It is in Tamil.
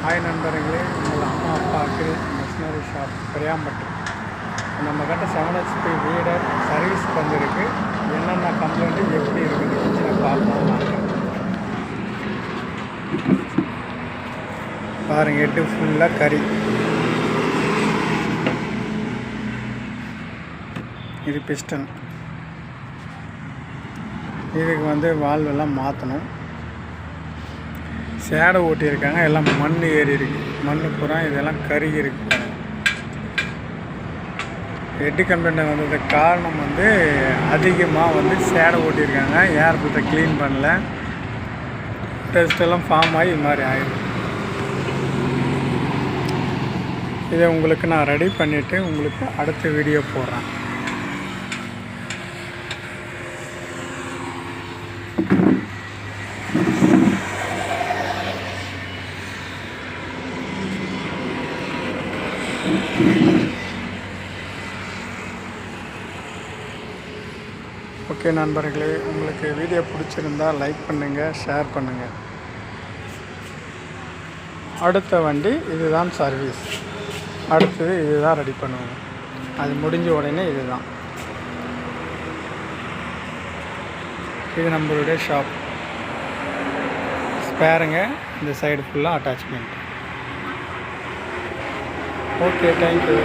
ஹாய் நண்பர்களே, உங்கள் அம்மா அப்பாவுக்கு மிஷினரி ஷாப் பெரியாம்பட்டு. நம்மக்கிட்ட 7HP வீடர் சர்வீஸ் பண்ணிருக்கு. என்னென்ன கம்ப்ளைண்ட்டு எப்படி இருக்குது கிச்சனை பார்க்கலாம். பாருங்கள், ஹெட்டு ஃபுல்லாக கறி. இது பிஸ்டன். இதுக்கு வால்வெல்லாம் மாற்றணும். சேடை ஓட்டியிருக்காங்க, எல்லாம் மண் ஏறி இருக்கு. மண் பூரா இதெல்லாம் கருகி இருக்கு. ஹெட்டு கம்ப்ளைண்ட் வந்தது காரணம் அதிகமாக சேடை ஓட்டியிருக்காங்க. ஏர் ஃபில்டரை க்ளீன் பண்ணல. டெஸ்ட்டெல்லாம் ஃபார்ம் ஆகி இது மாதிரி ஆயிடும். இதை உங்களுக்கு நான் ரெடி பண்ணிவிட்டு உங்களுக்கு அடுத்த வீடியோ போடுறேன். ஓகே நண்பர்களே, உங்களுக்கு வீடியோ பிடிச்சிருந்தால் லைக் பண்ணுங்கள், ஷேர் பண்ணுங்கள். அடுத்த வண்டி இதுதான் சர்வீஸ். அடுத்தது இதுதான் ரெடி பண்ணுவோம். அது முடிஞ்ச உடனே இதுதான். இது நம்மளுடைய ஷாப். ஸ்பேருங்க, இந்த சைடு ஃபுல்லாக அட்டாச்மெண்ட். Okay, thank you.